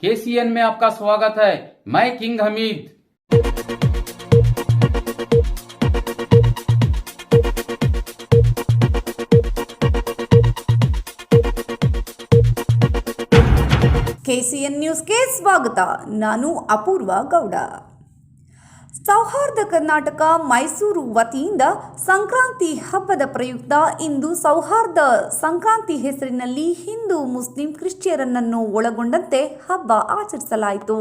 KCN में आपका स्वागत है। मैं किंग हमीद। ಕೆಸಿಎನ್ ನ್ಯೂಸ್ಗೆ ಸ್ವಾಗತ. ನಾನು ಅಪೂರ್ವ ಗೌಡ. ಸೌಹಾರ್ದ ಕರ್ನಾಟಕ ಮೈಸೂರು ವತಿಯಿಂದ ಸಂಕ್ರಾಂತಿ ಹಬ್ಬದ ಪ್ರಯುಕ್ತ ಇಂದು ಸೌಹಾರ್ದ ಸಂಕ್ರಾಂತಿ ಹೆಸರಿನಲ್ಲಿ ಹಿಂದೂ ಮುಸ್ಲಿಂ ಕ್ರಿಶ್ಚಿಯನ್ನರನ್ನು ಒಳಗೊಂಡಂತೆ ಹಬ್ಬ ಆಚರಿಸಲಾಯಿತು.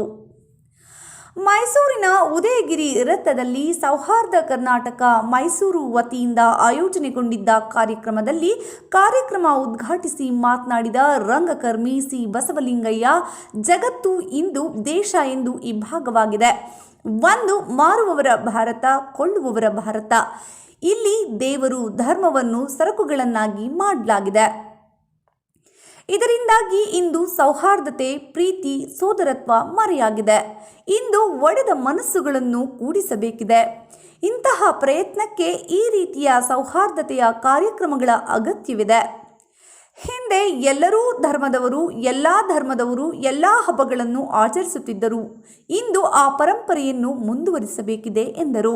ಮೈಸೂರಿನ ಉದಯಗಿರಿ ವೃತ್ತದಲ್ಲಿ ಸೌಹಾರ್ದ ಕರ್ನಾಟಕ ಮೈಸೂರು ವತಿಯಿಂದ ಆಯೋಜನೆಗೊಂಡಿದ್ದ ಕಾರ್ಯಕ್ರಮದಲ್ಲಿ ಕಾರ್ಯಕ್ರಮ ಉದ್ಘಾಟಿಸಿ ಮಾತನಾಡಿದ ರಂಗಕರ್ಮಿ ಸಿ ಬಸವಲಿಂಗಯ್ಯ, ಜಗತ್ತು ಇಂದು ದೇಶ ಎಂದು ಇಬ್ಬಾಗವಾಗಿದೆ. ಒಂದು ಮಾರುವವರ ಭಾರತ, ಕೊಳ್ಳುವವರ ಭಾರತ. ಇಲ್ಲಿ ದೇವರು ಧರ್ಮವನ್ನು ಸರಕುಗಳನ್ನಾಗಿ ಮಾಡಲಾಗಿದೆ. ಇದರಿಂದಾಗಿ ಇಂದು ಸೌಹಾರ್ದತೆ, ಪ್ರೀತಿ, ಸೋದರತ್ವ ಮರೆಯಾಗಿದೆ. ಇಂದು ಒಡೆದ ಮನಸ್ಸುಗಳನ್ನು ಕೂಡಿಸಬೇಕಿದೆ. ಇಂತಹ ಪ್ರಯತ್ನಕ್ಕೆ ಈ ರೀತಿಯ ಸೌಹಾರ್ದತೆಯ ಕಾರ್ಯಕ್ರಮಗಳ ಅಗತ್ಯವಿದೆ. ಹಿಂದೆ ಎಲ್ಲರೂ ಧರ್ಮದವರು, ಎಲ್ಲ ಧರ್ಮದವರು ಎಲ್ಲ ಹಬ್ಬಗಳನ್ನು ಆಚರಿಸುತ್ತಿದ್ದರು. ಇಂದು ಆ ಪರಂಪರೆಯನ್ನು ಮುಂದುವರಿಸಬೇಕಿದೆ ಎಂದರು.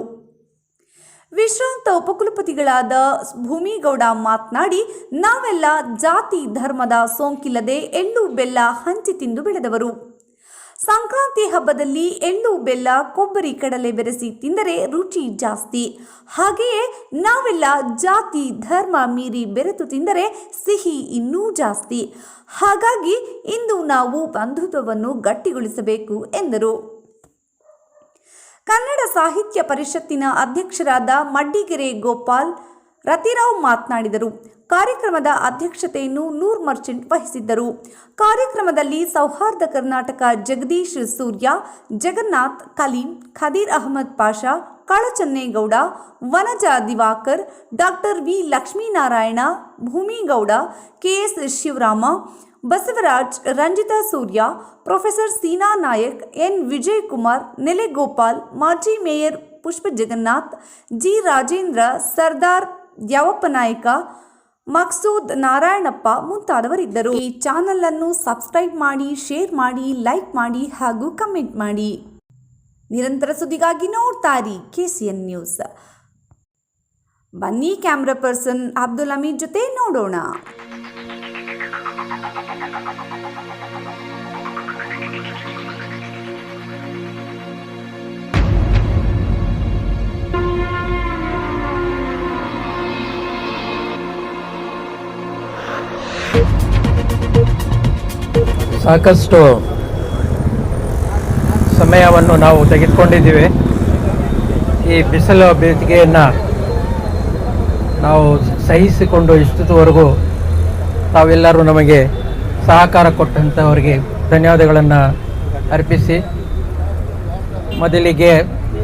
ವಿಶ್ರಾಂತ ಉಪಕುಲಪತಿಗಳಾದ ಭೂಮಿಗೌಡ ಮಾತನಾಡಿ, ನಾವೆಲ್ಲ ಜಾತಿ ಧರ್ಮದ ಸೋಂಕಿಲ್ಲದೆ ಎಳ್ಳು ಬೆಲ್ಲ ಹಂಚಿ ತಿಂದು ಬೆಳೆದವರು. ಸಂಕ್ರಾಂತಿ ಹಬ್ಬದಲ್ಲಿ ಎಳ್ಳು ಬೆಲ್ಲ, ಕೊಬ್ಬರಿ ಕಡಲೆ ಬೆರೆಸಿ ತಿಂದರೆ ರುಚಿ ಜಾಸ್ತಿ. ಹಾಗೆಯೇ ನಾವೆಲ್ಲ ಜಾತಿ ಧರ್ಮ ಮೀರಿ ಬೆರೆತು ತಿಂದರೆ ಸಿಹಿ ಇನ್ನೂ ಜಾಸ್ತಿ. ಹಾಗಾಗಿ ಇಂದು ನಾವು ಬಂಧುತ್ವವನ್ನು ಗಟ್ಟಿಗೊಳಿಸಬೇಕು ಎಂದರು. ಕನ್ನಡ ಸಾಹಿತ್ಯ ಪರಿಷತ್ತಿನ ಅಧ್ಯಕ್ಷರಾದ ಮಡ್ಡಿಗೆರೆ ಗೋಪಾಲ್ ರತಿರಾವ್ ಮಾತನಾಡಿದರು. ಕಾರ್ಯಕ್ರಮದ ಅಧ್ಯಕ್ಷತೆಯನ್ನು ನೂರ್ ಮರ್ಚೆಂಟ್ ವಹಿಸಿದ್ದರು. ಕಾರ್ಯಕ್ರಮದಲ್ಲಿ Sauharda Karnataka Jagadish Surya, Jagannath Kaleem, Khadeer Ahmed Pasha, Kalachannegowda, Vanaja Diwakar, doctor V Lakshminarayana, Bhoomigowda, KS Shivarama, Basavaraj, Ranjita Surya, professor Seena Nayak, N Vijayakumar, Nelegopal, ಮಾಜಿ ಮೇಯರ್ ಪುಷ್ಪ ಜಗನ್ನಾಥ್, ಜಿ ರಾಜೇಂದ್ರ, ಸರ್ದಾರ್ ದ್ಯಾವಪ್ಪ ನಾಯಕ, ಮಕ್ಸೂದ್ ನಾರಾಯಣಪ್ಪ ಮುಂತಾದವರಿದ್ದರು. ಈ ಚಾನೆಲ್ ಅನ್ನು ಸಬ್ಸ್ಕ್ರೈಬ್ ಮಾಡಿ, ಶೇರ್ ಮಾಡಿ, ಲೈಕ್ ಮಾಡಿ ಹಾಗೂ ಕಮೆಂಟ್ ಮಾಡಿ. ನಿರಂತರ ಸುದ್ದಿಗಾಗಿ ನೋಡ್ತಾ ಇರಿ ಕೆಸಿಎನ್ ನ್ಯೂಸ್. ಬನ್ನಿ ಕ್ಯಾಮ್ರಾ ಪರ್ಸನ್ ಅಬ್ದುಲ್ ಹಮೀದ್ ಜೊತೆ ನೋಡೋಣ. ಸಾಕಷ್ಟು ಸಮಯವನ್ನು ನಾವು ತೆಗೆದುಕೊಂಡಿದ್ದೀವಿ. ಈ ಬಿಸಿಲು ಬೇಸಿಗೆಯನ್ನು ನಾವು ಸಹಿಸಿಕೊಂಡು ಇಷ್ಟುವರೆಗೂ ತಾವೆಲ್ಲರೂ ನಮಗೆ ಸಹಕಾರ ಕೊಟ್ಟಂಥವರಿಗೆ ಧನ್ಯವಾದಗಳನ್ನು ಅರ್ಪಿಸಿ, ಮೊದಲಿಗೆ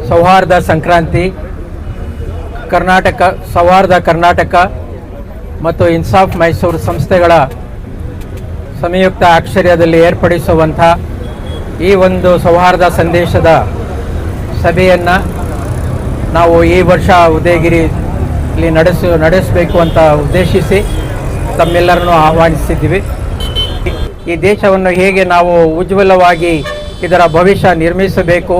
ಸೌಹಾರ್ದ ಸಂಕ್ರಾಂತಿ ಸೌಹಾರ್ದ ಕರ್ನಾಟಕ ಮತ್ತು ಇನ್ಸಾಫ್ ಮೈಸೂರು ಸಂಸ್ಥೆಗಳ ಸಂಯುಕ್ತ ಆಶ್ರಯದಲ್ಲಿ ಏರ್ಪಡಿಸುವಂಥ ಈ ಒಂದು ಸೌಹಾರ್ದ ಸಂದೇಶದ ಸಭೆಯನ್ನು ನಾವು ಈ ವರ್ಷ ಉದಯಗಿರಿಯಲ್ಲಿ ನಡೆಸಬೇಕು ಅಂತ ಉದ್ದೇಶಿಸಿ ತಮ್ಮೆಲ್ಲರನ್ನು ಆಹ್ವಾನಿಸಿದ್ದೀವಿ. ಈ ದೇಶವನ್ನು ಹೇಗೆ ನಾವು ಉಜ್ವಲವಾಗಿ ಇದರ ಭವಿಷ್ಯ ನಿರ್ಮಿಸಬೇಕು,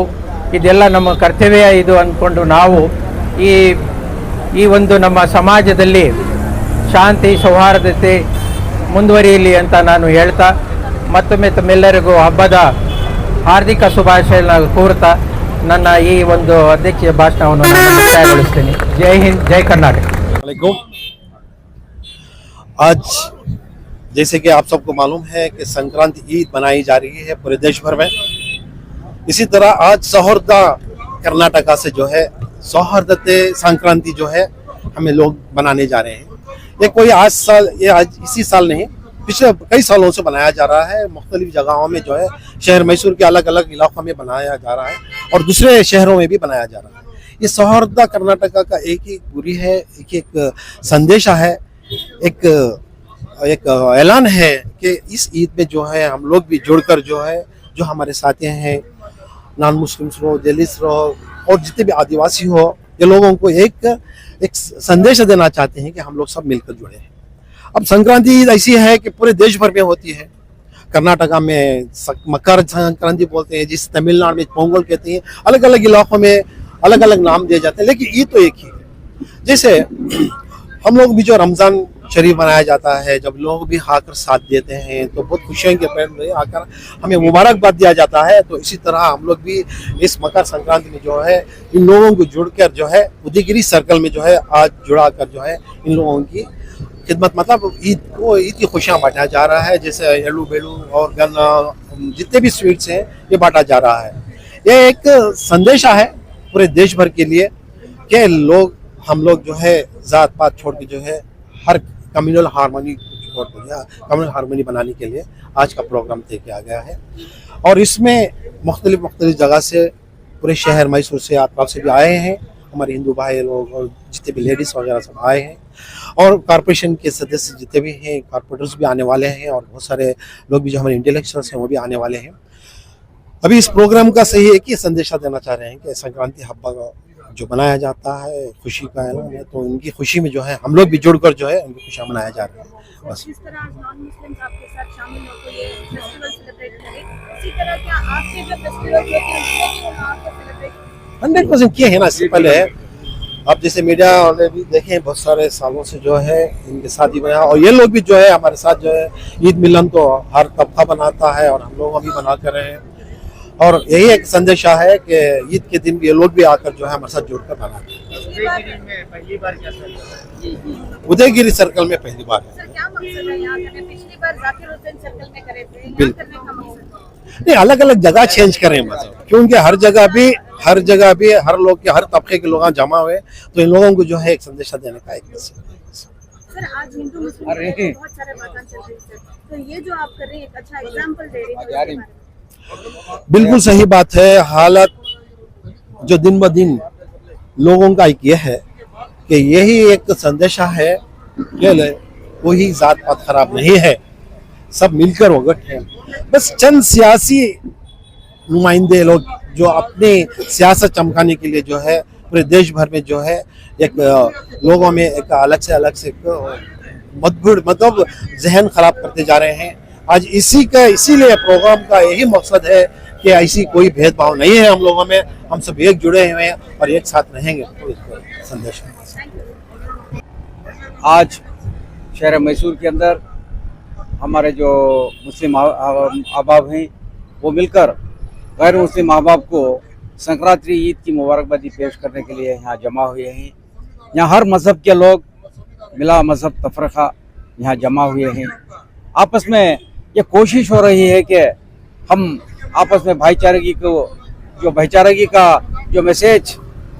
ಇದೆಲ್ಲ ನಮ್ಮ ಕರ್ತವ್ಯ ಇದು ಅಂದ್ಕೊಂಡು ನಾವು ಈ ಒಂದು ನಮ್ಮ ಸಮಾಜದಲ್ಲಿ ಶಾಂತಿ ಸೌಹಾರ್ದತೆ ಮುಂದುವರಿಯಲಿ ಅಂತ ನಾನು ಹೇಳ್ತಾ, ಮತ್ತೊಮ್ಮೆ ತಮ್ಮೆಲ್ಲರಿಗೂ ಹಬ್ಬದ ಹಾರ್ದಿಕ ಶುಭಾಶಯಗಳನ್ನು ಕೋರ್ತಾ ನನ್ನ ಈ ಒಂದು ಅಧ್ಯಕ್ಷೀಯ ಭಾಷಣವನ್ನು ನಾನು ಮುಕ್ತಾಯಗೊಳಿಸ್ತೇನೆ. ಜೈ ಹಿಂದ್, ಜೈ कर्नाटक। आज जैसे कि आप सबको मालूम है कि संक्रांति ईद मनाई जा रही है पूरे देश भर में। इसी तरह आज सौहार्द कर्नाटका से जो है सौहार्दते संक्रांति जो है हमें लोग मनाने जा रहे हैं। ये कोई आज इसी साल नहीं, पिछले कई सालों से बनाया जा रहा है। मुख्तलिफ जगहों में जो है शहर मैसूर के अलग अलग इलाकों में बनाया जा रहा है और दूसरे शहरों में भी बनाया जा रहा है। ये सौहार्द कर्नाटका का एक ही पूरी है, एक संदेशा है, एक ऐलान है कि इस ईद में जो है हम लोग भी जुड़कर जो है, जो हमारे साथी हैं, नॉन मुस्लिम्स रहो, दलित रहो और जितने भी आदिवासी हो, ये लोगों को एक संदेश देना चाहते हैं कि हम लोग सब मिलकर जुड़े हैं। अब संक्रांति ऐसी है कि पूरे देश भर में होती है, कर्नाटका में मकर संक्रांति बोलते हैं, जिस तमिलनाडु में पोंगल कहते हैं। अलग अलग इलाकों में अलग अलग नाम दिए जाते हैं, लेकिन ईद तो एक ही है। जैसे हम लोग भी जो रमजान शरीफ मनाया जाता है, जब लोग भी आकर साथ देते हैं तो बहुत खुशियों के पैर में आकर हमें मुबारकबाद दिया जाता है, तो इसी तरह हम लोग भी इस मकर संक्रांति में जो है इन लोगों को जुड़कर जो है उदयगिरी सर्कल में जो है आज जुड़ा कर जो है इन लोगों की खिदमत, मतलब ईद की खुशियाँ बांटा जा रहा है। जैसे एलू बेलू और गन्ना जितने भी स्वीट्स हैं ये बांटा जा रहा है। ये एक संदेशा है पूरे देश भर के लिए कि हम लोग जो है जात पात छोड़ के जो है हर कम्युनल हार्मनी छोड़ के कम्युनल हार्मनी बनाने के लिए आज का प्रोग्राम तय किया गया है। और इसमें मुख्तलिफ जगह से पूरे शहर मैसूर से आसपास से भी आए हैं हमारे हिंदू भाई लोग, और जितने भी लेडीज वगैरह सब आए हैं, और कॉर्पोरेशन के सदस्य जितने भी हैं, कॉर्पोरेटर्स भी आने वाले हैं, और बहुत सारे लोग भी जो हमारे इंटेलेक्चुअल्स हैं वो भी आने वाले हैं। अभी इस प्रोग्राम का सही है कि संदेशा देना चाह रहे हैं कि संक्रांति हब्बा जो मनाया जाता है खुशी का ऐलान है, तो उनकी खुशी में जो है हम लोग भी जुड़कर जो है उनकी खुशियाँ मनाया जा रहा है। बस जिस तरह आज नॉन मुस्लिम्स आपके साथ शामिल होकर ये फेस्टिवल सेलिब्रेट करें, इसी तरह क्या आपके जो फेस्टिवल होते हैं उसमें भी हम आपको सेलिब्रेट 100% किए हैं ना। सिंपल है, अब जैसे मीडिया वाले भी देखें बहुत सारे सालों से जो है इनके साथ ही बना, और ये लोग भी जो है हमारे साथ जो है ईद मिलन तो हर तबका बनाता है और हम लोग अभी बना कर रहे हैं। और यही एक संदेशा है कि ईद के दिन ये लोग भी आकर जो है हमारे साथ जुड़कर बनाते हैं। उदयगिरी सर्कल में पहली बार है। सर क्या मकसद है यहाँ करने? पिछली बार जाकिर हुसैन सर्कल में करे थे, यहाँ करने का मकसद नहीं, अलग अलग जगह चेंज करें मतलब, क्योंकि हर जगह भी हर लोग के हर तबके के लोग जमा हुए, तो इन लोगों को जो है एक संदेशा देने का एक सर आज हिंदू मुस्लिम में बहुत सारे बातें चल रही है, तो ये जो आप कर रहे हैं एक अच्छा एग्जाम्पल दे रहे हैं। बिल्कुल सही बात है। हालत जो दिन ब दिन लोगों का एक ये है कि यही एक संदेशा है कि कोई जात पात खराब नहीं है, सब मिलकर वगट है। बस चंद सियासी नुमाइंदे लोग जो अपने सियासत चमकाने के लिए जो है पूरे देश भर में जो है एक लोगों में एक अलग से मतभेद मतलब जहन खराब करते जा रहे हैं। आज इसीलिए प्रोग्राम का यही मकसद है कि ऐसी कोई भेदभाव नहीं है हम लोगों में, हम सब एक जुड़े हुए हैं और एक साथ रहेंगे। तो इसका संदेश है। आज शहर मैसूर के अंदर हमारे जो मुस्लिम अहबाब हैं वो मिलकर गैर मुस्लिम अहबाब को संक्रांति ईद की मुबारकबादी पेश करने के लिए यहाँ जमा हुए हैं। यहाँ हर मज़हब के लोग मिला मज़हब तफरक़ा यहाँ जमा हुए हैं। आपस में ये कोशिश हो रही है कि हम आपस में भाईचारगी का जो मैसेज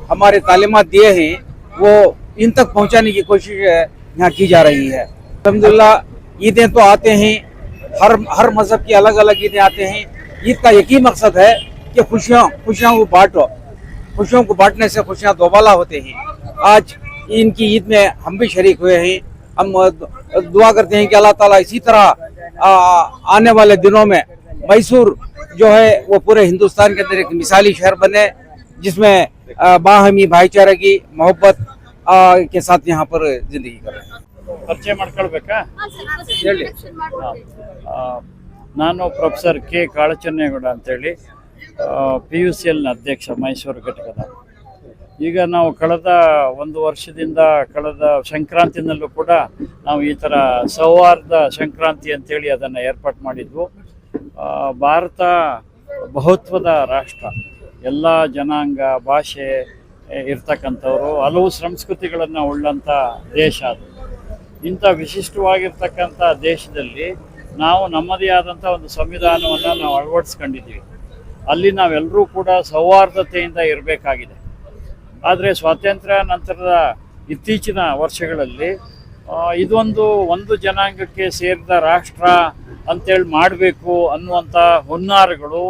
हमारे तालीमात दिए हैं वो इन तक पहुंचाने की कोशिश यहाँ की जा रही है। अल्हम्दुलिल्लाह ईदें तो आते हैं, हर मज़हब की अलग अलग ईदें आते हैं। ईद का यही मकसद है कि खुशियों को बांटो, खुशियों को बांटने से खुशियाँ दोबाला होते हैं। आज इनकी ईद में हम भी शरीक हुए हैं। हम दुआ करते हैं कि अल्लाह ताला इसी तरह आने वाले दिनों में मैसूर जो है वो पूरे हिंदुस्तान के अंदर एक मिसाली शहर बने, जिसमें बाहमी भाईचारगी मोहब्बत के साथ यहाँ पर जिंदगी कर रहे हैं। ಪರಿಚಯ ಮಾಡ್ಕೊಳ್ಬೇಕಾ? ಹೇಳಿ. ನಾನು ಪ್ರೊಫೆಸರ್ ಕೆ ಕಾಳಚನ್ನೇಗೌಡ ಅಂತೇಳಿ PUCL ಅಧ್ಯಕ್ಷ ಮೈಸೂರು ಘಟಕದ. ಈಗ ನಾವು ಕಳೆದ ಒಂದು ವರ್ಷದಿಂದ ಕಳೆದ ಸಂಕ್ರಾಂತಿನಲ್ಲೂ ಕೂಡ ನಾವು ಈ ಥರ ಸೌಹಾರ್ದ ಸಂಕ್ರಾಂತಿ ಅಂತೇಳಿ ಅದನ್ನು ಏರ್ಪಾಡು ಮಾಡಿದ್ವು. ಭಾರತ ಬಹುತ್ವದ ರಾಷ್ಟ್ರ, ಎಲ್ಲ ಜನಾಂಗ ಭಾಷೆ ಇರ್ತಕ್ಕಂಥವ್ರು, ಹಲವು ಸಂಸ್ಕೃತಿಗಳನ್ನು ಉಳ್ಳಂಥ ದೇಶ ಅದು. ಇಂಥ ವಿಶಿಷ್ಟವಾಗಿರ್ತಕ್ಕಂಥ ದೇಶದಲ್ಲಿ ನಾವು ನಮ್ಮದೇ ಆದಂಥ ಒಂದು ಸಂವಿಧಾನವನ್ನು ನಾವು ಅಳವಡಿಸ್ಕೊಂಡಿದ್ದೀವಿ. ಅಲ್ಲಿ ನಾವೆಲ್ಲರೂ ಕೂಡ ಸೌಹಾರ್ದತೆಯಿಂದ ಇರಬೇಕಾಗಿದೆ. ಆದರೆ ಸ್ವಾತಂತ್ರ್ಯ ನಂತರದ ಇತ್ತೀಚಿನ ವರ್ಷಗಳಲ್ಲಿ ಒಂದು ಜನಾಂಗಕ್ಕೆ ಸೇರಿದ ರಾಷ್ಟ್ರ ಅಂತೇಳಿ ಮಾಡಬೇಕು ಅನ್ನುವಂಥ ಹುನ್ನಾರಗಳು,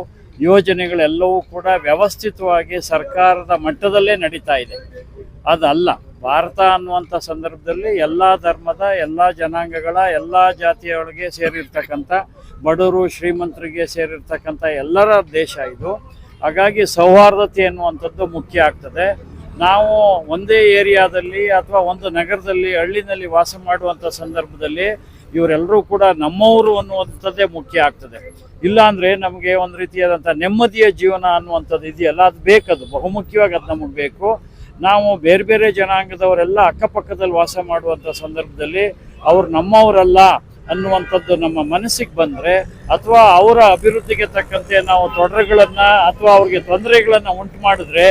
ಯೋಜನೆಗಳೆಲ್ಲವೂ ಕೂಡ ವ್ಯವಸ್ಥಿತವಾಗಿ ಸರ್ಕಾರದ ಮಟ್ಟದಲ್ಲೇ ನಡೀತಾ ಇದೆ. ಅದಲ್ಲ, ಭಾರತ ಅನ್ನುವಂಥ ಸಂದರ್ಭದಲ್ಲಿ ಎಲ್ಲ ಧರ್ಮದ, ಎಲ್ಲ ಜನಾಂಗಗಳ, ಎಲ್ಲ ಜಾತಿಯೊಳಗೆ ಸೇರಿರ್ತಕ್ಕಂಥ, ಬಡವರು ಶ್ರೀಮಂತರಿಗೆ ಸೇರಿರ್ತಕ್ಕಂಥ ಎಲ್ಲರ ದೇಶ ಇದು. ಹಾಗಾಗಿ ಸೌಹಾರ್ದತೆ ಅನ್ನುವಂಥದ್ದು ಮುಖ್ಯ ಆಗ್ತದೆ. ನಾವು ಒಂದೇ ಏರಿಯಾದಲ್ಲಿ ಅಥವಾ ಒಂದು ನಗರದಲ್ಲಿ, ಹಳ್ಳಿನಲ್ಲಿ ವಾಸ ಮಾಡುವಂಥ ಸಂದರ್ಭದಲ್ಲಿ ಇವರೆಲ್ಲರೂ ಕೂಡ ನಮ್ಮವರು ಅನ್ನುವಂಥದ್ದೇ ಮುಖ್ಯ ಆಗ್ತದೆ. ಇಲ್ಲ ಅಂದರೆ ನಮಗೆ ಒಂದು ರೀತಿಯಾದಂಥ ನೆಮ್ಮದಿಯ ಜೀವನ ಅನ್ನುವಂಥದ್ದು ಇದೆಯಲ್ಲ, ಅದು ಬೇಕದು, ಬಹುಮುಖ್ಯವಾಗಿ ಅದು ನಮಗೆ ಬೇಕು. ನಾವು ಬೇರೆ ಬೇರೆ ಜನಾಂಗದವರೆಲ್ಲ ಅಕ್ಕಪಕ್ಕದಲ್ಲಿ ವಾಸ ಮಾಡುವಂಥ ಸಂದರ್ಭದಲ್ಲಿ ಅವ್ರು ನಮ್ಮವರಲ್ಲ ಅನ್ನುವಂಥದ್ದು ನಮ್ಮ ಮನಸ್ಸಿಗೆ ಬಂದರೆ, ಅಥವಾ ಅವರ ಅಭಿವೃದ್ಧಿಗೆ ತಕ್ಕಂತೆ ನಾವು ತೊಡರುಗಳನ್ನು ಅಥವಾ ಅವ್ರಿಗೆ ತೊಂದರೆಗಳನ್ನು ಉಂಟು ಮಾಡಿದ್ರೆ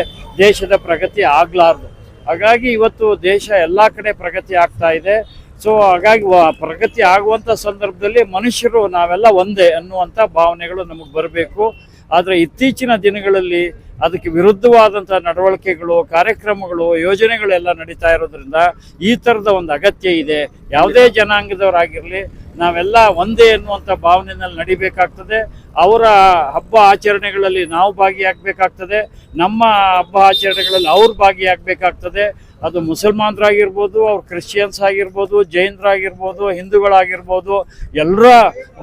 ದೇಶದ ಪ್ರಗತಿ ಆಗಲಾರ್ದು. ಹಾಗಾಗಿ ಇವತ್ತು ದೇಶ ಎಲ್ಲ ಕಡೆ ಪ್ರಗತಿ ಆಗ್ತಾ ಇದೆ. ಸೊ ಹಾಗಾಗಿ ಪ್ರಗತಿ ಆಗುವಂಥ ಸಂದರ್ಭದಲ್ಲಿ ಮನುಷ್ಯರು ನಾವೆಲ್ಲ ಒಂದೇ ಅನ್ನುವಂಥ ಭಾವನೆಗಳು ನಮಗೆ ಬರಬೇಕು. ಆದರೆ ಇತ್ತೀಚಿನ ದಿನಗಳಲ್ಲಿ ಅದಕ್ಕೆ ವಿರುದ್ಧವಾದಂಥ ನಡವಳಿಕೆಗಳು, ಕಾರ್ಯಕ್ರಮಗಳು, ಯೋಜನೆಗಳೆಲ್ಲ ನಡೀತಾ ಇರೋದ್ರಿಂದ ಈ ಥರದ ಒಂದು ಅಗತ್ಯ ಇದೆ. ಯಾವುದೇ ಜನಾಂಗದವರಾಗಿರಲಿ ನಾವೆಲ್ಲ ಒಂದೇ ಅನ್ನುವಂಥ ಭಾವನೆಯಲ್ಲಿ ನಡಿಬೇಕಾಗ್ತದೆ. ಅವರ ಹಬ್ಬ ಆಚರಣೆಗಳಲ್ಲಿ ನಾವು ಭಾಗಿಯಾಗಬೇಕಾಗ್ತದೆ, ನಮ್ಮ ಹಬ್ಬ ಆಚರಣೆಗಳಲ್ಲಿ ಅವ್ರು ಭಾಗಿಯಾಗಬೇಕಾಗ್ತದೆ. ಅದು ಮುಸಲ್ಮಾನರಾಗಿರ್ಬೋದು, ಅವ್ರು ಕ್ರಿಶ್ಚಿಯನ್ಸ್ ಆಗಿರ್ಬೋದು, ಜೈನರಾಗಿರ್ಬೋದು, ಹಿಂದೂಗಳಾಗಿರ್ಬೋದು, ಎಲ್ಲರ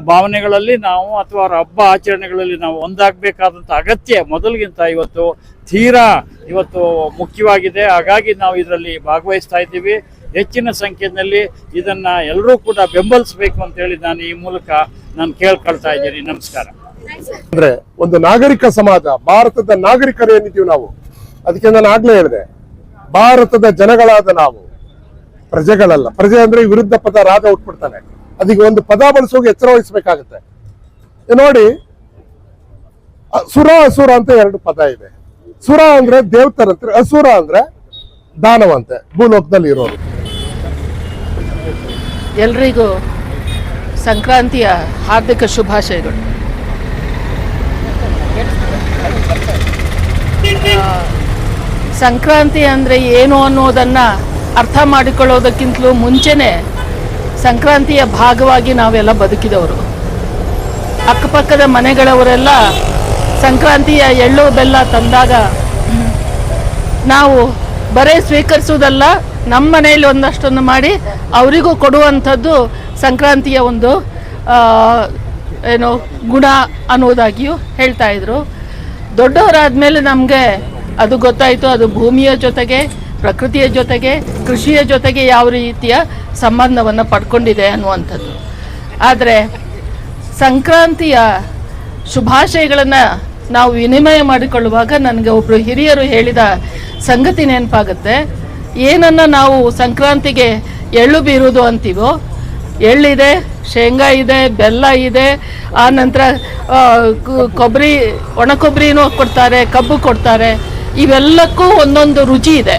ಭಾವನೆಗಳಲ್ಲಿ ನಾವು ಅಥವಾ ಅವರ ಹಬ್ಬ ಆಚರಣೆಗಳಲ್ಲಿ ನಾವು ಒಂದಾಗಬೇಕಾದಂಥ ಅಗತ್ಯ ಮೊದಲಿಗಿಂತ ಇವತ್ತು ಮುಖ್ಯವಾಗಿದೆ. ಹಾಗಾಗಿ ನಾವು ಇದರಲ್ಲಿ ಭಾಗವಹಿಸ್ತಾ ಇದ್ದೀವಿ. ಹೆಚ್ಚಿನ ಸಂಖ್ಯೆಯಲ್ಲಿ ಇದನ್ನ ಎಲ್ಲರೂ ಕೂಡ ಬೆಂಬಲಿಸಬೇಕು ಅಂತೇಳಿ ನಾನು ಈ ಮೂಲಕ ಕೇಳ್ಕೊಳ್ತಾ ಇದ್ದೀನಿ. ನಮಸ್ಕಾರ. ಅಂದ್ರೆ ಒಂದು ನಾಗರಿಕ ಸಮಾಜ, ಭಾರತದ ನಾಗರಿಕರು ಏನಿದ್ದೀವಿ ನಾವು, ಅದಕ್ಕೆ ನಾನು ಆಗ್ಲೇ ಹೇಳಿದೆ, ಭಾರತದ ಜನಗಳಾದ ನಾವು ಪ್ರಜೆಗಳಲ್ಲ. ಪ್ರಜೆ ಅಂದ್ರೆ ವಿರುದ್ಧ ಪದ ರಾಜ ಉಟ್ಬಿಡ್ತಾನೆ, ಅದಕ್ಕೆ ಒಂದು ಪದ ಬಳಸುವಾಗ ಎಚ್ಚರ ವಹಿಸ್ಬೇಕಾಗತ್ತೆ. ನೋಡಿ, ಸುರ ಅಸುರ ಅಂತ ಎರಡು ಪದ ಇದೆ. ಸುರ ಅಂದ್ರೆ ದೇವತರಂತೆ, ಅಸುರ ಅಂದ್ರೆ ದಾನವಂತೆ, ಭೂಲೋಕದಲ್ಲಿ ಇರೋರು. ಎಲ್ರಿಗೂ ಸಂಕ್ರಾಂತಿಯ ಹಾರ್ದಿಕ ಶುಭಾಶಯಗಳು. ಸಂಕ್ರಾಂತಿ ಅಂದರೆ ಏನು ಅನ್ನೋದನ್ನು ಅರ್ಥ ಮಾಡಿಕೊಳ್ಳೋದಕ್ಕಿಂತಲೂ ಮುಂಚೆನೇ ಸಂಕ್ರಾಂತಿಯ ಭಾಗವಾಗಿ ನಾವೆಲ್ಲ ಬದುಕಿದವರು. ಅಕ್ಕಪಕ್ಕದ ಮನೆಗಳವರೆಲ್ಲ ಸಂಕ್ರಾಂತಿಯ ಎಳ್ಳು ಬೆಲ್ಲ ತಂದಾಗ ನಾವು ಬರೀ ಸ್ವೀಕರಿಸೋದಲ್ಲ, ನಮ್ಮ ಮನೆಯಲ್ಲಿ ಒಂದಷ್ಟನ್ನು ಮಾಡಿ ಅವರಿಗೂ ಕೊಡುವಂಥದ್ದು ಸಂಕ್ರಾಂತಿಯ ಒಂದು ಗುಣ ಅನ್ನೋದಾಗಿಯೂ ಹೇಳ್ತಾ ಇದ್ರು. ದೊಡ್ಡವರಾದ ಮೇಲೆ ನಮಗೆ ಅದು ಗೊತ್ತಾಯಿತು, ಅದು ಭೂಮಿಯ ಜೊತೆಗೆ, ಪ್ರಕೃತಿಯ ಜೊತೆಗೆ, ಕೃಷಿಯ ಜೊತೆಗೆ ಯಾವ ರೀತಿಯ ಸಂಬಂಧವನ್ನು ಪಡ್ಕೊಂಡಿದೆ ಅನ್ನುವಂಥದ್ದು. ಆದರೆ ಸಂಕ್ರಾಂತಿಯ ಶುಭಾಶಯಗಳನ್ನು ನಾವು ವಿನಿಮಯ ಮಾಡಿಕೊಳ್ಳುವಾಗ ನನಗೆ ಒಬ್ಬರು ಹಿರಿಯರು ಹೇಳಿದ ಸಂಗತಿ ನೆನಪಾಗುತ್ತೆ. ಏನನ್ನು ನಾವು ಸಂಕ್ರಾಂತಿಗೆ ಎಳ್ಳು ಬೀರುವುದು ಅಂತೀವೋ, ಎಳ್ಳಿದೆ, ಶೇಂಗಾ ಇದೆ, ಬೆಲ್ಲ ಇದೆ, ಆ ನಂತರ ಕೊಬ್ಬರಿ, ಒಣ ಕೊಬ್ಬರಿನೂ ಕೊಡ್ತಾರೆ, ಕಬ್ಬು ಕೊಡ್ತಾರೆ. ಇವೆಲ್ಲಕ್ಕೂ ಒಂದೊಂದು ರುಚಿ ಇದೆ,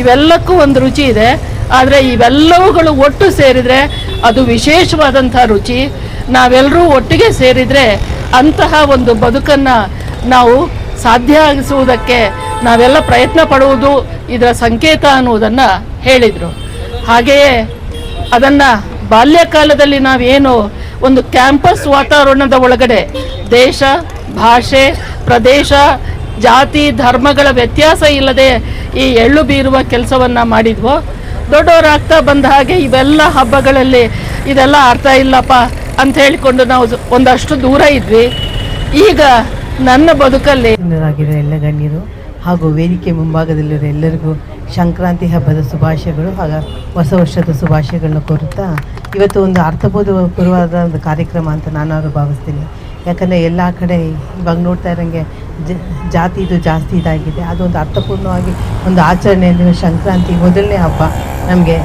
ಇವೆಲ್ಲಕ್ಕೂ ಒಂದು ರುಚಿ ಇದೆ. ಆದರೆ ಇವೆಲ್ಲವುಗಳು ಒಟ್ಟು ಸೇರಿದರೆ ಅದು ವಿಶೇಷವಾದಂಥ ರುಚಿ. ನಾವೆಲ್ಲರೂ ಒಟ್ಟಿಗೆ ಸೇರಿದರೆ ಅಂತಹ ಒಂದು ಬದುಕನ್ನು ನಾವು ಸಾಧ್ಯ ಆಗಿಸುವುದಕ್ಕೆ ನಾವೆಲ್ಲ ಪ್ರಯತ್ನ ಪಡುವುದು ಇದರ ಸಂಕೇತ ಅನ್ನುವುದನ್ನು ಹೇಳಿದರು. ಹಾಗೆಯೇ ಅದನ್ನು ಬಾಲ್ಯಕಾಲದಲ್ಲಿ ನಾವೇನು ಒಂದು ಕ್ಯಾಂಪಸ್ ವಾತಾವರಣದ ಒಳಗಡೆ ದೇಶ, ಭಾಷೆ, ಪ್ರದೇಶ, ಜಾತಿ, ಧರ್ಮಗಳ ವ್ಯತ್ಯಾಸ ಇಲ್ಲದೆ ಈ ಎಳ್ಳು ಬೀರುವ ಕೆಲಸವನ್ನು ಮಾಡಿದ್ವೋ, ದೊಡ್ಡವರಾಗ್ತಾ ಬಂದ ಹಾಗೆ ಇವೆಲ್ಲ ಹಬ್ಬಗಳಲ್ಲಿ ಇದೆಲ್ಲ ಅರ್ಥ ಇಲ್ಲಪ್ಪ ಅಂತ ಹೇಳಿಕೊಂಡು ನಾವು ಒಂದಷ್ಟು ದೂರ ಇದ್ವಿ. ಈಗ ನನ್ನ ಬದುಕಲ್ಲಿ ಎಲ್ಲ ಗಣ್ಯರು ಹಾಗೂ ವೇದಿಕೆ ಮುಂಭಾಗದಲ್ಲಿರೋ ಎಲ್ಲರಿಗೂ ಸಂಕ್ರಾಂತಿ ಹಬ್ಬದ ಶುಭಾಶಯಗಳು ಹಾಗೂ ಹೊಸ ವರ್ಷದ ಶುಭಾಶಯಗಳನ್ನ ಕೋರುತ್ತಾ, ಇವತ್ತು ಒಂದು ಅರ್ಥಪೂರ್ವವಾದ ಒಂದು ಕಾರ್ಯಕ್ರಮ ಅಂತ ನಾನು ಭಾವಿಸ್ತೀನಿ. ಯಾಕಂದರೆ ಎಲ್ಲ ಕಡೆ ಇವಾಗ ನೋಡ್ತಾ ಇರೋಂಗೆ ಜಾತಿದು ಜಾಸ್ತಿ ಇದಾಗಿದೆ. ಅದೊಂದು ಅರ್ಥಪೂರ್ಣವಾಗಿ ಒಂದು ಆಚರಣೆ ಅಂದರೆ ಸಂಕ್ರಾಂತಿ ಮೊದಲನೇ ಹಬ್ಬ. ನಮಗೆ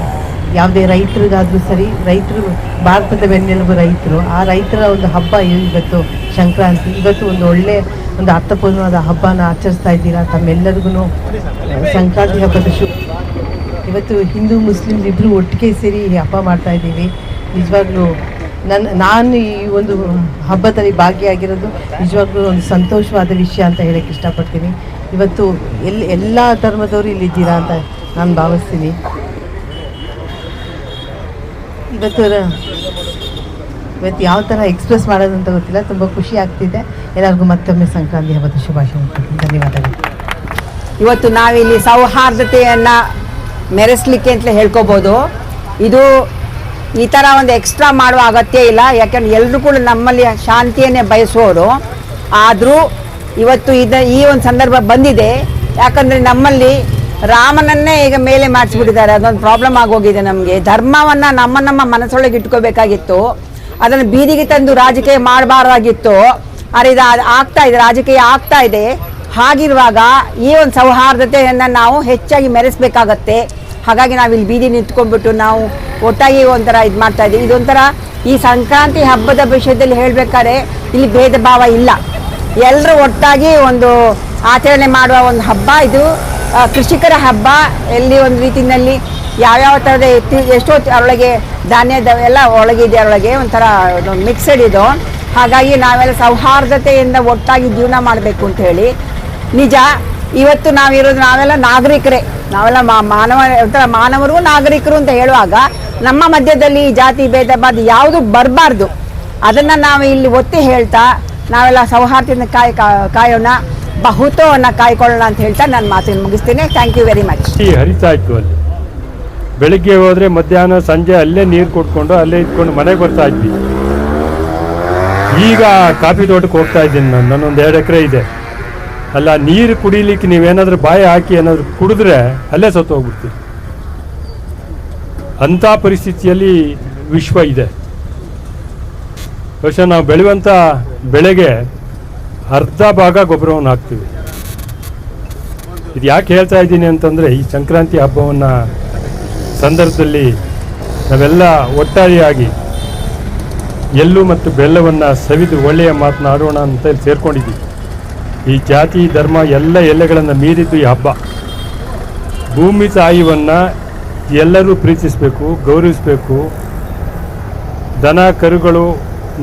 ಯಾವುದೇ ರೈತರಿಗಾದರೂ ಸರಿ, ರೈತರು ಭಾರತದ ಬೆನ್ನೆಲುಬು ರೈತರು, ಆ ರೈತರ ಒಂದು ಹಬ್ಬ ಇವತ್ತು ಸಂಕ್ರಾಂತಿ. ಇವತ್ತು ಒಂದು ಒಳ್ಳೆಯ ಒಂದು ಅರ್ಥಪೂರ್ಣವಾದ ಹಬ್ಬನ ಆಚರಿಸ್ತಾ ಇದ್ದೀರಾ. ತಮ್ಮೆಲ್ಲರಿಗೂ ಸಂಕ್ರಾಂತಿ ಹಬ್ಬದ ಇವತ್ತು ಹಿಂದೂ ಮುಸ್ಲಿಮ್ಸ್ ಇಬ್ಬರು ಒಟ್ಟಿಗೆ ಸೇರಿ ಈ ಹಬ್ಬ ಮಾಡ್ತಾಯಿದ್ದೀವಿ. ನಿಜವಾಗ್ಲೂ ನಾನು ಈ ಒಂದು ಹಬ್ಬದಲ್ಲಿ ಭಾಗಿಯಾಗಿರೋದು ನಿಜವಾಗ್ಲೂ ಒಂದು ಸಂತೋಷವಾದ ವಿಷಯ ಅಂತ ಹೇಳಕ್ಕೆ ಇಷ್ಟಪಡ್ತೀನಿ. ಇವತ್ತು ಎಲ್ಲ ಧರ್ಮದವರು ಇಲ್ಲಿದ್ದೀರಾ ಅಂತ ನಾನು ಭಾವಿಸ್ತೀನಿ. ಇವತ್ತು ಯಾವ ಥರ ಎಕ್ಸ್ಪ್ರೆಸ್ ಮಾಡೋದಂತ ಗೊತ್ತಿಲ್ಲ, ತುಂಬ ಖುಷಿ ಆಗ್ತಿದೆ. ಎಲ್ಲರಿಗೂ ಮತ್ತೊಮ್ಮೆ ಸಂಕ್ರಾಂತಿ ಹಬ್ಬದ ಶುಭಾಶಯ. ಧನ್ಯವಾದಗಳು. ಇವತ್ತು ನಾವಿಲ್ಲಿ ಸೌಹಾರ್ದತೆಯನ್ನು ಮೆರೆಸಲಿಕ್ಕೆ ಅಂತಲೇ ಹೇಳ್ಕೊಬೋದು. ಇದು ಈ ಥರ ಒಂದು ಎಕ್ಸ್ಟ್ರಾ ಮಾಡುವ ಅಗತ್ಯ ಇಲ್ಲ, ಯಾಕೆಂದ್ರೆ ಎಲ್ಲರೂ ಕೂಡ ನಮ್ಮಲ್ಲಿ ಶಾಂತಿಯನ್ನೇ ಬಯಸುವವರು. ಆದರೂ ಇವತ್ತು ಈ ಒಂದು ಸಂದರ್ಭ ಬಂದಿದೆ, ಯಾಕಂದರೆ ನಮ್ಮಲ್ಲಿ ರಾಮನನ್ನೇ ಈಗ ಮೇಲೆ ಮಾಡಿಸ್ಬಿಟ್ಟಿದ್ದಾರೆ. ಅದೊಂದು ಪ್ರಾಬ್ಲಮ್ ಆಗೋಗಿದೆ ನಮಗೆ. ಧರ್ಮವನ್ನ ನಮ್ಮ ಮನಸ್ಸೊಳಗೆ ಇಟ್ಕೋಬೇಕಾಗಿತ್ತು, ಅದನ್ನು ಬೀದಿಗೆ ತಂದು ರಾಜಕೀಯ ಮಾಡಬಾರ್ದಾಗಿತ್ತು. ಆದರೆ ಇದು ಆಗ್ತಾ ಇದೆ, ರಾಜಕೀಯ ಆಗ್ತಾ ಇದೆ. ಹಾಗಿರುವಾಗ ಈ ಒಂದು ಸೌಹಾರ್ದತೆಯನ್ನು ನಾವು ಹೆಚ್ಚಾಗಿ ಮೆರೆಸಬೇಕಾಗತ್ತೆ. ಹಾಗಾಗಿ ನಾವು ಇಲ್ಲಿ ಬೀದಿ ನಿಂತ್ಕೊಂಡ್ಬಿಟ್ಟು ನಾವು ಒಟ್ಟಾಗಿ ಒಂಥರ ಇದು ಮಾಡ್ತಾ ಇದ್ದೀವಿ. ಇದೊಂಥರ ಈ ಸಂಕ್ರಾಂತಿ ಹಬ್ಬದ ವಿಷಯದಲ್ಲಿ ಹೇಳಬೇಕಾದ್ರೆ ಇಲ್ಲಿ ಭೇದ ಭಾವ ಇಲ್ಲ, ಎಲ್ಲರೂ ಒಟ್ಟಾಗಿ ಒಂದು ಆಚರಣೆ ಮಾಡುವ ಒಂದು ಹಬ್ಬ ಇದು. ಕೃಷಿಕರ ಹಬ್ಬ. ಎಲ್ಲಿ ಒಂದು ರೀತಿಯಲ್ಲಿ ಯಾವ್ಯಾವ ಥರದ ಎಷ್ಟೋ ಅದರೊಳಗೆ ಧಾನ್ಯದ ಎಲ್ಲ ಒಳಗಿದೆ, ಅದರೊಳಗೆ ಒಂಥರ ಮಿಕ್ಸಡ್ ಇದು. ಹಾಗಾಗಿ ನಾವೆಲ್ಲ ಸೌಹಾರ್ದತೆಯಿಂದ ಒಟ್ಟಾಗಿ ಜೀವನ ಮಾಡಬೇಕು ಅಂತ ಹೇಳಿ. ನಿಜ, ಇವತ್ತು ನಾವೆಲ್ಲ ನಾಗರಿಕರೇ, ನಾವೆಲ್ಲ ಒಂಥರ ಮಾನವರು ನಾಗರಿಕರು ಅಂತ ಹೇಳುವಾಗ ನಮ್ಮ ಮಧ್ಯದಲ್ಲಿ ಜಾತಿ ಭೇದ ಭಾವ ಯಾವುದು ಬರಬಾರ್ದು. ಅದನ್ನು ನಾವು ಇಲ್ಲಿ ಒತ್ತಿ ಹೇಳ್ತಾ ನಾವೆಲ್ಲ ಸೌಹಾರ್ದತೆಯಿಂದ ಕಾಯೋಣ, ಬಹುತ್ವವನ್ನು ಕಾಯ್ಕೊಳ್ಳೋಣ ಅಂತ ಹೇಳ್ತಾ ನಾನು ಮಾತನ್ನು ಮುಗಿಸ್ತೇನೆ. Thank you very much. ಹರಿತಾ ಇತ್ತು ಅಲ್ಲಿ. ಬೆಳಿಗ್ಗೆ ಹೋದರೆ ಮಧ್ಯಾಹ್ನ ಸಂಜೆ ಅಲ್ಲೇ ನೀರು ಕೊಟ್ಕೊಂಡು ಅಲ್ಲೇ ಇಟ್ಕೊಂಡು ಮನೆಗೆ ಬರ್ತಾ ಇದ್ವಿ. ಈಗ ಕಾಫಿ ತೋಟಕ್ಕೆ ಹೋಗ್ತಾ ಇದ್ದೀನಿ ನಾನು. ನನ್ನೊಂದು 2 ಎಕರೆ ಇದೆ. ಅಲ್ಲ, ನೀರು ಕುಡಿಲಿಕ್ಕೆ ನೀವೇನಾದ್ರೂ ಬಾಯಿ ಹಾಕಿ ಏನಾದರೂ ಕುಡಿದ್ರೆ ಅಲ್ಲೇ ಸತ್ತು ಹೋಗ್ಬಿಡ್ತೀವಿ. ಅಂಥ ಪರಿಸ್ಥಿತಿಯಲ್ಲಿ ವಿಶ್ವ ಇದೆ. ಬಹುಶಃ ನಾವು ಬೆಳೆಯುವಂಥ ಬೆಳೆಗೆ ಅರ್ಧ ಭಾಗ ಗೊಬ್ಬರವನ್ನು ಹಾಕ್ತೀವಿ. ಇದು ಯಾಕೆ ಹೇಳ್ತಾ ಇದ್ದೀನಿ ಅಂತಂದರೆ, ಈ ಸಂಕ್ರಾಂತಿ ಹಬ್ಬವನ್ನು ಸಂದರ್ಭದಲ್ಲಿ ನಾವೆಲ್ಲ ಒಟ್ಟಾರೆಯಾಗಿ ಎಳ್ಳು ಮತ್ತು ಬೆಲ್ಲವನ್ನು ಸವಿದು ಒಳ್ಳೆಯ ಮಾತನಾಡೋಣ ಅಂತ ಸೇರ್ಕೊಂಡಿದ್ದೀವಿ. ಈ ಜಾತಿ ಧರ್ಮ ಎಲ್ಲ ಎಲ್ಲೆಗಳನ್ನು ಮೀರಿದ್ದು ಈ ಹಬ್ಬ. ಭೂಮಿ ತಾಯಿಯನ್ನು ಎಲ್ಲರೂ ಪ್ರೀತಿಸಬೇಕು, ಗೌರವಿಸಬೇಕು. ದನ ಕರುಗಳು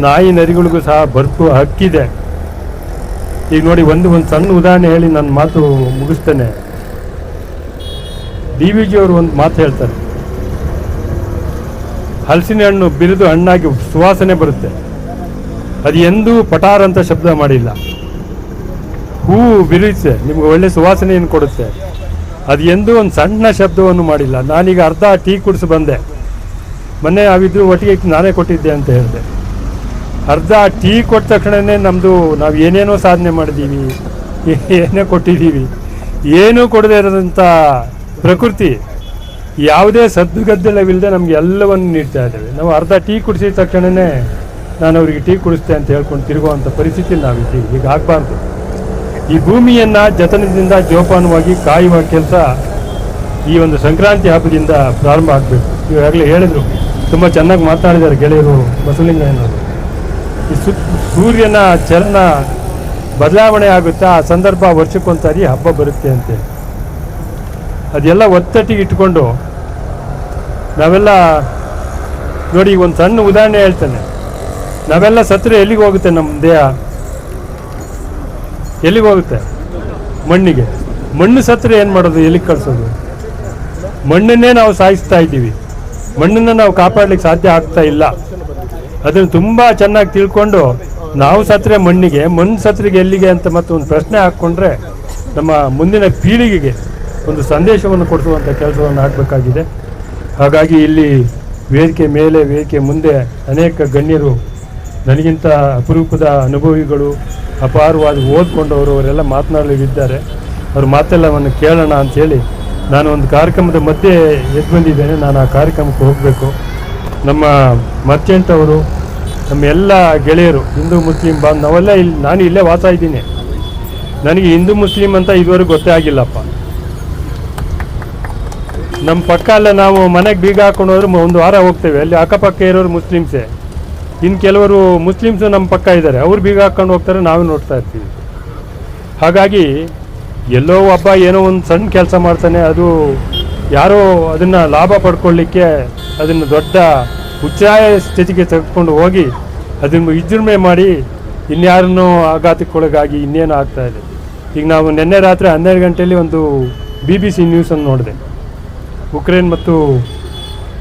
ನಾಯಿ ನರಿಗಳಿಗೂ ಸಹ ಬದುಕುವ ಹಕ್ಕಿದೆ. ಈಗ ನೋಡಿ, ಒಂದು ಸಣ್ಣ ಉದಾಹರಣೆ ಹೇಳಿ ನನ್ನ ಮಾತು ಮುಗಿಸ್ತೇನೆ. DVG ಅವರು ಒಂದು ಮಾತು ಹೇಳ್ತಾರೆ, ಹಲಸಿನ ಹಣ್ಣು ಬಿರಿದು ಹಣ್ಣಾಗಿ ಸುವಾಸನೆ ಬರುತ್ತೆ, ಅದು ಎಂದೂ ಪಟಾರ್ ಅಂತ ಶಬ್ದ ಮಾಡಿಲ್ಲ. ಹೂವು ಬಿರಿಯುತ್ತೆ, ನಿಮ್ಗೆ ಒಳ್ಳೆ ಸುವಾಸನೆಯನ್ನು ಕೊಡುತ್ತೆ, ಅದು ಎಂದೂ ಒಂದು ಸಣ್ಣ ಶಬ್ದವನ್ನು ಮಾಡಿಲ್ಲ. ನಾನೀಗ ಅರ್ಧ ಟೀ ಕುಡಿಸಿ ಬಂದೆ, ಮೊನ್ನೆ ಅವಿದ್ರು ಒಟ್ಟಿಗೆ ನಾನೇ ಕೊಟ್ಟಿದ್ದೆ ಅಂತ ಹೇಳಿದೆ. ಅರ್ಧ ಟೀ ಕೊಟ್ಟ ತಕ್ಷಣವೇ ನಮ್ಮದು ನಾವು ಏನೇನೋ ಸಾಧನೆ ಮಾಡಿದ್ದೀವಿ, ಏನೇ ಕೊಟ್ಟಿದ್ದೀವಿ. ಏನೂ ಕೊಡದೇ ಇರೋದಂಥ ಪ್ರಕೃತಿ ಯಾವುದೇ ಸದ್ದುಗದ್ದಲವಿಲ್ಲದೆ ನಮಗೆ ಎಲ್ಲವನ್ನು ನೀಡ್ತಾ ಇದ್ದೇವೆ. ನಾವು ಅರ್ಧ ಟೀ ಕುಡಿಸಿದ ತಕ್ಷಣವೇ ನಾನು ಅವರಿಗೆ ಟೀ ಕುಡಿಸ್ತೆ ಅಂತ ಹೇಳ್ಕೊಂಡು ತಿರುಗುವಂಥ ಪರಿಸ್ಥಿತಿಯಲ್ಲಿ ನಾವಿದ್ದೀವಿ. ಈಗ ಆಗಬಾರ್ದು. ಈ ಭೂಮಿಯನ್ನು ಜತನದಿಂದ ಜೋಪಾನವಾಗಿ ಕಾಯುವ ಕೆಲಸ ಈ ಒಂದು ಸಂಕ್ರಾಂತಿ ಹಬ್ಬದಿಂದ ಪ್ರಾರಂಭ ಆಗಬೇಕು. ಈಗಾಗಲೇ ಹೇಳಿದರು, ತುಂಬ ಚೆನ್ನಾಗಿ ಮಾತನಾಡಿದ್ದಾರೆ ಗೆಳೆಯರು ಬಸವಲಿಂಗಯ್ಯನವರು. ಈ ಸೂರ್ಯನ ಚಲನ ಬದಲಾವಣೆ ಆಗುತ್ತೆ, ಆ ಸಂದರ್ಭ ವರ್ಷಕ್ಕೊಂದ್ಸಾರಿ ಹಬ್ಬ ಬರುತ್ತೆ ಅಂತೇಳಿ ಅದೆಲ್ಲ ಒತ್ತಟ್ಟಿಗೆ ಇಟ್ಕೊಂಡು ನಾವೆಲ್ಲ ನೋಡಿ. ಒಂದು ಸಣ್ಣ ಉದಾಹರಣೆ ಹೇಳ್ತೇನೆ. ನಾವೆಲ್ಲ ಸತ್ತರೆ ಎಲ್ಲಿಗೆ ಹೋಗುತ್ತೆ ನಮ್ಮ ದೇಹ? ಎಲ್ಲಿಗೆ ಹೋಗುತ್ತೆ? ಮಣ್ಣಿಗೆ. ಮಣ್ಣು ಸತ್ತರೆ ಏನು ಮಾಡೋದು? ಎಲ್ಲಿಗೆ ಕಳಿಸೋದು? ಮಣ್ಣನ್ನೇ ನಾವು ಸಾಯಿಸ್ತಾ ಇದ್ದೀವಿ. ಮಣ್ಣನ್ನು ನಾವು ಕಾಪಾಡಲಿಕ್ಕೆ ಸಾಧ್ಯ ಆಗ್ತಾ ಇಲ್ಲ. ಅದನ್ನು ತುಂಬ ಚೆನ್ನಾಗಿ ತಿಳ್ಕೊಂಡು ನಾವು ಸತ್ತರೆ ಮಣ್ಣಿಗೆ, ಮಣ್ಣು ಸತ್ತರಿಗೆ ಎಲ್ಲಿಗೆ ಅಂತ ಮತ್ತೆ ಒಂದು ಪ್ರಶ್ನೆ ಹಾಕ್ಕೊಂಡ್ರೆ ನಮ್ಮ ಮುಂದಿನ ಪೀಳಿಗೆಗೆ ಒಂದು ಸಂದೇಶವನ್ನು ಕೊಡಿಸುವಂಥ ಕೆಲಸವನ್ನು ಆಗಬೇಕಾಗಿದೆ. ಹಾಗಾಗಿ ಇಲ್ಲಿ ವೇದಿಕೆ ಮೇಲೆ ವೇದಿಕೆ ಮುಂದೆ ಅನೇಕ ಗಣ್ಯರು, ನನಗಿಂತ ಅಪರೂಪದ ಅನುಭವಿಗಳು, ಅಪಾರವಾದ ಓದ್ಕೊಂಡವರು ಅವರೆಲ್ಲ ಮಾತನಾಡಲಿದ್ದಾರೆ. ಅವ್ರ ಮಾತೆಲ್ಲವನ್ನು ಕೇಳೋಣ ಅಂಥೇಳಿ ನಾನು ಒಂದು ಕಾರ್ಯಕ್ರಮದ ಮಧ್ಯೆ ಎದ್ದು ಬಂದಿದ್ದೇನೆ. ನಾನು ಆ ಕಾರ್ಯಕ್ರಮಕ್ಕೆ ಹೋಗಬೇಕು. ನಮ್ಮ ಮರ್ಚೆಂಟ್ ಅವರು, ನಮ್ಮ ಎಲ್ಲ ಗೆಳೆಯರು, ಹಿಂದೂ ಮುಸ್ಲಿಂ ನಾವೆಲ್ಲ ಇಲ್ಲಿ, ನಾನು ಇಲ್ಲೇ ವಾಸ ಇದ್ದೀನಿ. ನನಗೆ ಹಿಂದೂ ಮುಸ್ಲಿಂ ಅಂತ ಇದುವರೆಗೂ ಗೊತ್ತೇ ಆಗಿಲ್ಲಪ್ಪ. ನಮ್ಮ ಪಕ್ಕ ಅಲ್ಲ, ನಾವು ಮನೆಗೆ ಬೀಗ ಹಾಕೊಂಡು ಹೋದ್ರೆ 1 ವಾರ ಹೋಗ್ತೇವೆ. ಅಲ್ಲಿ ಅಕ್ಕಪಕ್ಕ ಇರೋರು ಮುಸ್ಲಿಮ್ಸೇ. ಇನ್ನು ಕೆಲವರು ಮುಸ್ಲಿಮ್ಸು ನಮ್ಮ ಪಕ್ಕ ಇದ್ದಾರೆ, ಅವ್ರು ಬೀಗ ಹಾಕ್ಕೊಂಡು ಹೋಗ್ತಾರೆ, ನಾವು ನೋಡ್ತಾ ಇರ್ತೀವಿ. ಹಾಗಾಗಿ ಎಲ್ಲೋ ಒಬ್ಬ ಏನೋ ಒಂದು ಸಣ್ಣ ಕೆಲಸ ಮಾಡ್ತಾನೆ, ಅದು ಯಾರೋ ಅದನ್ನು ಲಾಭ ಪಡ್ಕೊಳ್ಳಿಕ್ಕೆ ಅದನ್ನು ದೊಡ್ಡ ಉಚ್ಚಾಯ ಸ್ಥಿತಿಗೆ ತೆಗೆದುಕೊಂಡು ಹೋಗಿ ಅದನ್ನು ವಿಜೃಂಭಣೆ ಮಾಡಿ ಇನ್ಯಾರನ್ನೋ ಆಘಾತಕ್ಕೊಳಗಾಗಿ ಇನ್ನೇನು ಆಗ್ತಾ ಇದೆ. ಈಗ ನಾವು ನಿನ್ನೆ ರಾತ್ರಿ 12 ಗಂಟೆಯಲ್ಲಿ ಒಂದು BBC ನ್ಯೂಸನ್ನು ನೋಡಿದೆ. ಉಕ್ರೇನ್ ಮತ್ತು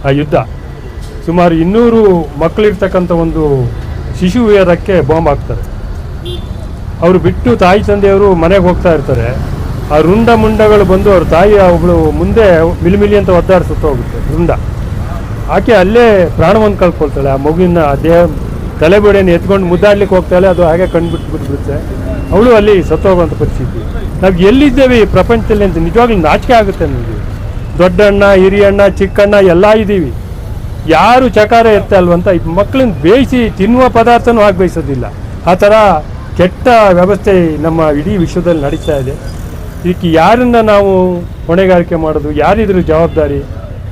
ಆ ಯುದ್ಧ, ಸುಮಾರು 200 ಮಕ್ಕಳಿರ್ತಕ್ಕಂಥ ಒಂದು ಶಿಶು ವಿಹಾರಕ್ಕೆ ಬಾಂಬ್ ಹಾಕ್ತಾರೆ. ಅವರು ಬಿಟ್ಟು ತಾಯಿ ತಂದೆಯವರು ಮನೆಗೆ ಹೋಗ್ತಾ ಇರ್ತಾರೆ. ಆ ರುಂಡ ಮುಂಡಗಳು ಬಂದು ಅವ್ರ ತಾಯಿ ಒಬ್ಬಳು ಮುಂದೆ ಮಿಲಿಮಿಲಿ ಅಂತ ಒದ್ದಾಡಿಸುತ್ತಾ ಹೋಗುತ್ತೆ ರುಂಡ. ಆಕೆ ಅಲ್ಲೇ ಪ್ರಾಣವನ್ನು ಕಳ್ಕೊಳ್ತಾಳೆ. ಆ ಮಗುವಿನ ದೇಹ ತಲೆಬುಡೆಯನ್ನು ಎತ್ಕೊಂಡು ಮುದ್ದಾಡ್ಲಿಕ್ಕೆ ಹೋಗ್ತಾಳೆ, ಅದು ಹಾಗೆ ಬಿಟ್ಬಿಡುತ್ತೆ. ಅವಳು ಅಲ್ಲಿ ಸತ್ತೋಗುವಂಥ ಪರಿಸ್ಥಿತಿ. ನಾವು ಎಲ್ಲಿದ್ದೇವೆ ಈ ಪ್ರಪಂಚದಲ್ಲಿ ಅಂತ ನಿಜವಾಗ್ಲೂ ನಾಚಿಕೆ ಆಗುತ್ತೆ ನಮಗೆ. ದೊಡ್ಡಣ್ಣ, ಹಿರಿಯಣ್ಣ, ಚಿಕ್ಕಣ್ಣ ಎಲ್ಲ ಇದ್ದೀವಿ, ಯಾರು ಚಕಾರ ಇರ್ತಾ ಅಲ್ವಂತ ಈ ಮಕ್ಕಳನ್ನ ಬೇಯಿಸಿ ತಿನ್ನುವ ಪದಾರ್ಥನೂ ಆಗಿ ಬಯಸೋದಿಲ್ಲ. ಆ ಥರ ಕೆಟ್ಟ ವ್ಯವಸ್ಥೆ ನಮ್ಮ ಇಡೀ ವಿಶ್ವದಲ್ಲಿ ನಡೀತಾ ಇದೆ. ಇದಕ್ಕೆ ಯಾರನ್ನ ನಾವು ಹೊಣೆಗಾರಿಕೆ ಮಾಡೋದು, ಯಾರಿದ್ರು ಜವಾಬ್ದಾರಿ?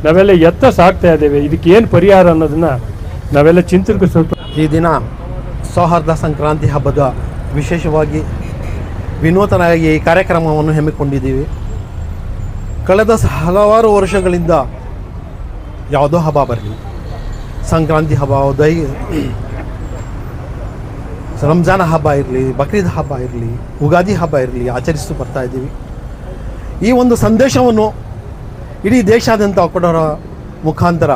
ನಾವೆಲ್ಲ ಎತ್ತ ಸಾಕ್ತಾ ಇದ್ದೇವೆ, ಇದಕ್ಕೆ ಏನು ಪರಿಹಾರ ಅನ್ನೋದನ್ನ ನಾವೆಲ್ಲ ಚಿಂತನೆ ಸ್ವಲ್ಪ. ಈ ದಿನ ಸೌಹಾರ್ದ ಸಂಕ್ರಾಂತಿ ಹಬ್ಬದ ವಿಶೇಷವಾಗಿ ವಿನೂತನವಾಗಿ ಈ ಕಾರ್ಯಕ್ರಮವನ್ನು ಹಮ್ಮಿಕೊಂಡಿದ್ದೀವಿ. ಕಳೆದ ಹಲವಾರು ವರ್ಷಗಳಿಂದ ಯಾವುದೋ ಹಬ್ಬ ಬರಲಿ, ಸಂಕ್ರಾಂತಿ ಹಬ್ಬ, ರಂಜಾನ್ ಹಬ್ಬ ಇರಲಿ, ಬಕ್ರೀದ್ ಹಬ್ಬ ಇರಲಿ, ಉಗಾದಿ ಹಬ್ಬ ಇರಲಿ, ಆಚರಿಸ್ತು ಬರ್ತಾ ಇದ್ದೀವಿ. ಈ ಒಂದು ಸಂದೇಶವನ್ನು ಇಡೀ ದೇಶಾದ್ಯಂತ ಕೊಡೋರ ಮುಖಾಂತರ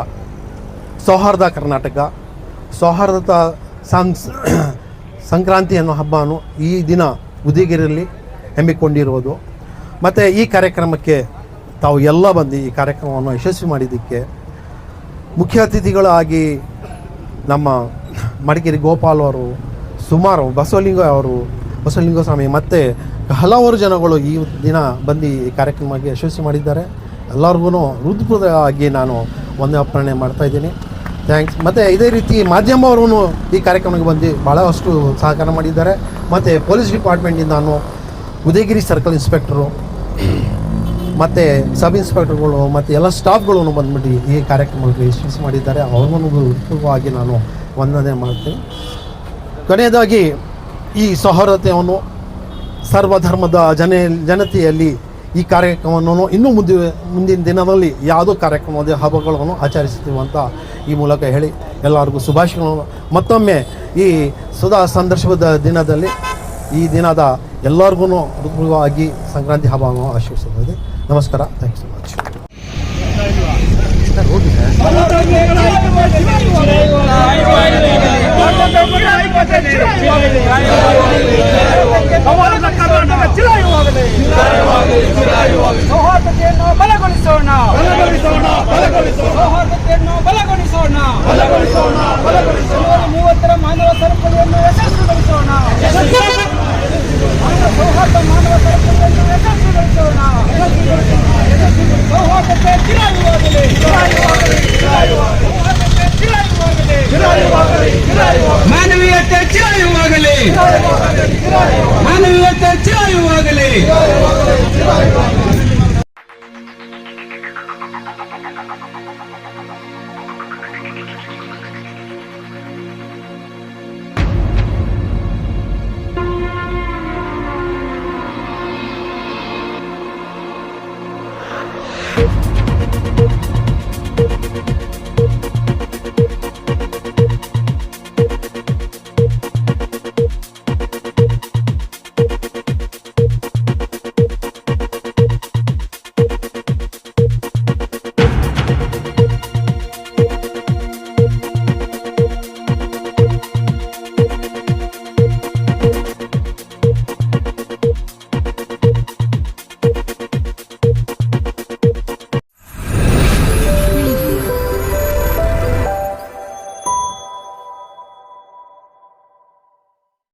ಸೌಹಾರ್ದ ಕರ್ನಾಟಕ, ಸೌಹಾರ್ದತಾ ಸಂಕ್ರಾಂತಿ ಅನ್ನೋ ಹಬ್ಬವನ್ನು ಈ ದಿನ ಉದಯಗಿರಿಯಲ್ಲಿ ಹಮ್ಮಿಕೊಂಡಿರುವುದು. ಮತ್ತು ಈ ಕಾರ್ಯಕ್ರಮಕ್ಕೆ ತಾವು ಎಲ್ಲ ಬಂದು ಈ ಕಾರ್ಯಕ್ರಮವನ್ನು ಯಶಸ್ವಿ ಮಾಡಿದ್ದಕ್ಕೆ ಮುಖ್ಯ ಅತಿಥಿಗಳಾಗಿ ನಮ್ಮ ಮಡಿಕೇರಿ ಗೋಪಾಲ್ ಅವರು, ಸುಮಾರು ಬಸವಲಿಂಗ ಸ್ವಾಮಿ ಮತ್ತು ಹಲವಾರು ಜನಗಳು ಈ ದಿನ ಬಂದು ಈ ಕಾರ್ಯಕ್ರಮಕ್ಕೆ ಯಶಸ್ವಿ ಮಾಡಿದ್ದಾರೆ. ಎಲ್ಲರಿಗೂ ಹೃದಯವಾಗಿ ನಾನು ವಂದನೆ ಮಾಡ್ತಾಯಿದ್ದೀನಿ. ಥ್ಯಾಂಕ್ಸ್. ಮತ್ತು ಇದೇ ರೀತಿ ಮಾಧ್ಯಮವರು ಈ ಕಾರ್ಯಕ್ರಮಕ್ಕೆ ಬಂದು ಭಾಳಷ್ಟು ಸಹಕಾರ ಮಾಡಿದ್ದಾರೆ. ಮತ್ತು ಪೊಲೀಸ್ ಡಿಪಾರ್ಟ್ಮೆಂಟಿಂದ ನಾನು ಉದಯಗಿರಿ ಸರ್ಕಲ್ ಇನ್ಸ್ಪೆಕ್ಟರು ಮತ್ತು ಸಬ್ ಇನ್ಸ್ಪೆಕ್ಟರ್ಗಳು ಮತ್ತು ಎಲ್ಲ ಸ್ಟಾಫ್ಗಳನ್ನು ಬಂದ್ಬಿಟ್ಟು ಈ ಕಾರ್ಯಕ್ರಮಕ್ಕೆ ಯಶಸ್ವಿ ಮಾಡಿದ್ದಾರೆ. ಅವ್ರಿಗೂ ಹೃದಯವಾಗಿ ನಾನು ವಂದನೆ ಮಾಡ್ತೀನಿ. ಕೊನೆಯದಾಗಿ ಈ ಸೌಹಾರ್ದತೆಯನ್ನು ಸರ್ವಧರ್ಮದ ಜನತೆಯಲ್ಲಿ ಈ ಕಾರ್ಯಕ್ರಮವನ್ನು ಇನ್ನೂ ಮುಂದಿನ ದಿನದಲ್ಲಿ ಯಾವುದೋ ಕಾರ್ಯಕ್ರಮದ ಹಬ್ಬಗಳನ್ನು ಆಚರಿಸ್ತೀವಿ ಅಂತ ಈ ಮೂಲಕ ಹೇಳಿ ಎಲ್ಲರಿಗೂ ಶುಭಾಶಯಗಳನ್ನು. ಮತ್ತೊಮ್ಮೆ ಈ ಸಂದರ್ಶನದ ದಿನದಲ್ಲಿ ಈ ದಿನದ ಎಲ್ಲರಿಗೂ ಹೃದಯವಾಗಿ ಸಂಕ್ರಾಂತಿ ಹಬ್ಬವನ್ನು ಆಶೀರ್ವದಿಸುತ್ತದೆ. ನಮಸ್ಕಾರ. Thank you so much. ಸೌಹಾರ್ದತೆಯನ್ನು ಬಲಗೊಳಿಸೋಣ, ಸೌಹಾರ್ದತೆಯನ್ನು ಬಲಗೊಳಿಸೋಣ. 30ರ ಮಾನವ ಸರಪಳಿಯನ್ನು ಯಶಸ್ವಿಗೊಳಿಸೋಣ, ಸೌಹಾರ್ದ ಮಾನವ ಸರಪಳಿಯನ್ನು ಯಶಸ್ವಿಗೊಳಿಸೋಣ. ಸೌಹಾರ್ದತೆ ಚಿರಾಯುವಾಗಲಿ, ಮಾನವೀಯತೆ ಚಿರಾಯುವಾಗಲಿ, ಮಾನವೀಯತೆ ಚಿರಾಯುವಾಗಲಿ.